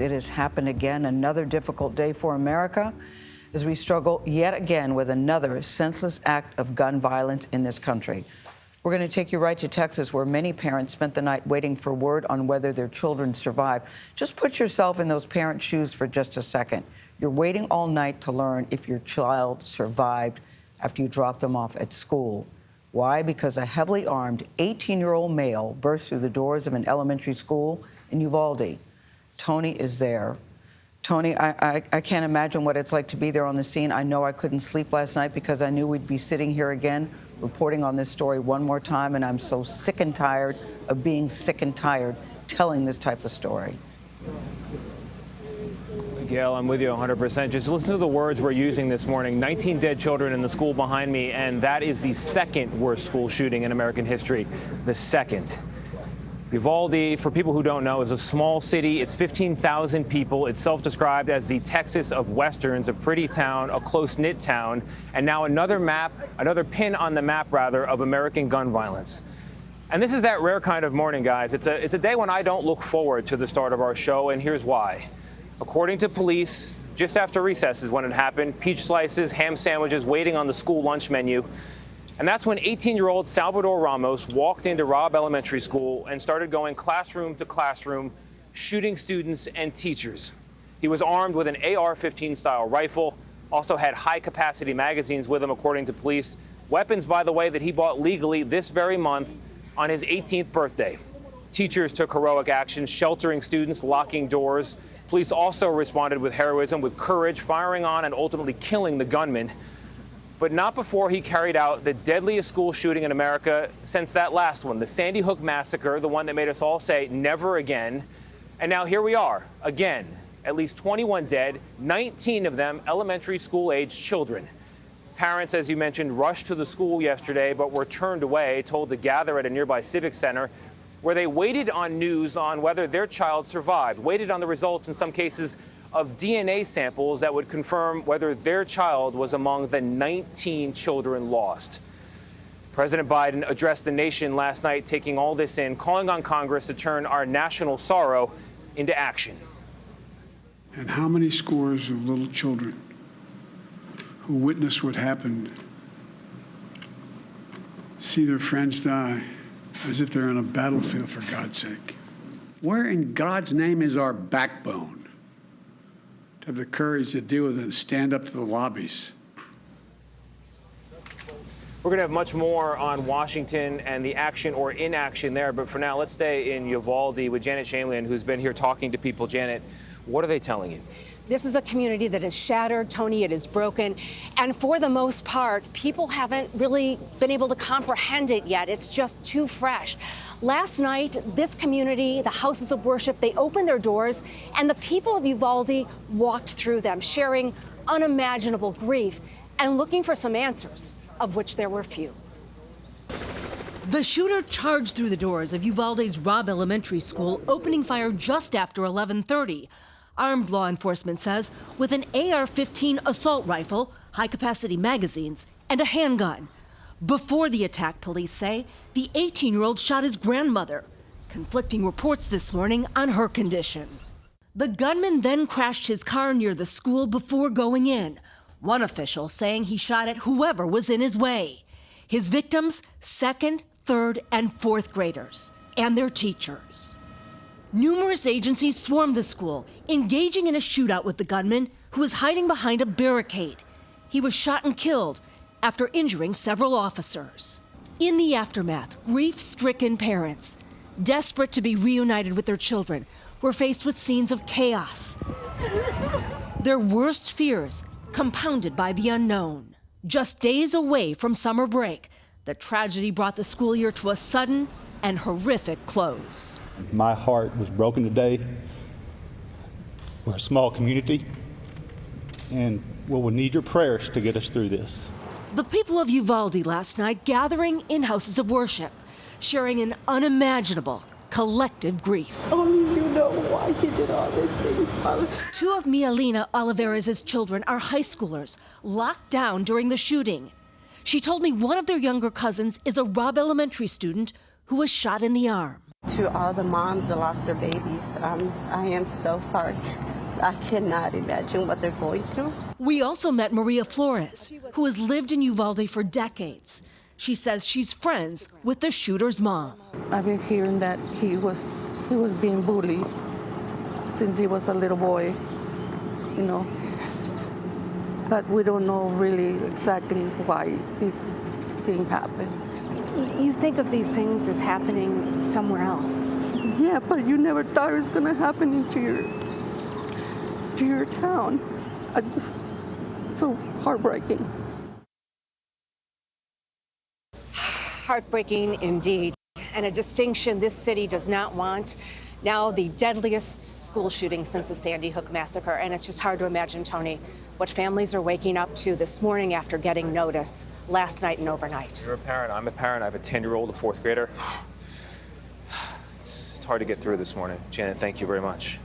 It has happened again, another difficult day for America as we struggle yet again with another senseless act of gun violence in this country. We're going to take you right to Texas, where many parents spent the night waiting for word on whether their children survived. Just put yourself in those parents' shoes for just a second. You're waiting all night to learn if your child survived after you dropped them off at school. Why? Because a heavily armed 18-year-old male burst through the doors of an elementary school in Uvalde. Tony is there. Tony, I can't imagine what it's like to be there on the scene. I know I couldn't sleep last night because I knew we'd be sitting here again reporting on this story one more time, and I'm so sick and tired of being sick and tired telling this type of story. Gayle, I'm with you 100%. Just listen to the words we're using this morning. 19 dead children in the school behind me, and that is the second worst school shooting in American history. The second. Uvalde, for people who don't know, is a small city. It's 15,000 people. It's self-described as the Texas of Westerns, a pretty town, a close-knit town, and now another pin on the map, of American gun violence. And this is that rare kind of morning, guys. It's a day when I don't look forward to the start of our show, and here's why. According to police, just after recess is when it happened. Peach slices, ham sandwiches waiting on the school lunch menu. And that's when 18-year-old Salvador Ramos walked into Robb Elementary School and started going classroom to classroom, shooting students and teachers. He was armed with an AR-15 style rifle, also had high-capacity magazines with him, according to police. Weapons, by the way, that he bought legally this very month on his 18th birthday. Teachers took heroic action, sheltering students, locking doors. Police also responded with heroism, with courage, firing on and ultimately killing the gunman. But not before he carried out the deadliest school shooting in America since that last one, the Sandy Hook massacre, the one that made us all say never again. And now here we are again, at least 21 dead, 19 of them elementary school-aged children. Parents, as you mentioned, rushed to the school yesterday, but were turned away, told to gather at a nearby civic center, where they waited on news on whether their child survived, waited on the results, in some cases, of DNA samples that would confirm whether their child was among the 19 children lost. President Biden addressed the nation last night, taking all this in, calling on Congress to turn our national sorrow into action. And how many scores of little children who witnessed what happened see their friends die as if they're on a battlefield, for God's sake? Where in God's name is our backbone to have the courage to deal with it and stand up to the lobbies? We're going to have much more on Washington and the action or inaction there. But for now, let's stay in Uvalde with Janet Shamlian, who's been here talking to people. Janet, what are they telling you? This is a community that is shattered, Tony. It is broken. And for the most part, people haven't really been able to comprehend it yet. It's just too fresh. Last night, this community, the houses of worship, they opened their doors, and the people of Uvalde walked through them, sharing unimaginable grief and looking for some answers, of which there were few. The shooter charged through the doors of Uvalde's Robb Elementary School, opening fire just after 11:30. Armed, law enforcement says, with an AR-15 assault rifle, high-capacity magazines, and a handgun. Before the attack, police say, the 18-year-old shot his grandmother. Conflicting reports this morning on her condition. The gunman then crashed his car near the school before going in. One official saying he shot at whoever was in his way. His victims, 2nd, 3rd, and 4th graders, and their teachers. Numerous agencies swarmed the school, engaging in a shootout with the gunman, who was hiding behind a barricade. He was shot and killed after injuring several officers. In the aftermath, grief-stricken parents, desperate to be reunited with their children, were faced with scenes of chaos. Their worst fears compounded by the unknown. Just days away from summer break, the tragedy brought the school year to a sudden and horrific close. My heart was broken today. We're a small community, and we'll need your prayers to get us through this. The people of Uvalde last night gathering in houses of worship, sharing an unimaginable collective grief. Only you know why he did all these things, Father. Two of Mialina Olivares' children are high schoolers, locked down during the shooting. She told me one of their younger cousins is a Robb Elementary student who was shot in the arm. To all the moms that lost their babies, I am so sorry. I cannot imagine what they're going through. We also met Maria Flores, who has lived in Uvalde for decades. She says she's friends with the shooter's mom. I've been hearing that he was being bullied since he was a little boy, you know. But we don't know really exactly why this thing happened. You think of these things as happening somewhere else. Yeah, but you never thought it was going to happen into your town. It's so heartbreaking. Heartbreaking indeed, and a distinction this city does not want. Now the deadliest school shooting since the Sandy Hook massacre, and it's just hard to imagine, Tony, what families are waking up to this morning after getting notice last night and overnight. You're a parent, I'm a parent, I have a 10-year-old, a 4th grader. It's hard to get through this morning. Janet, thank you very much.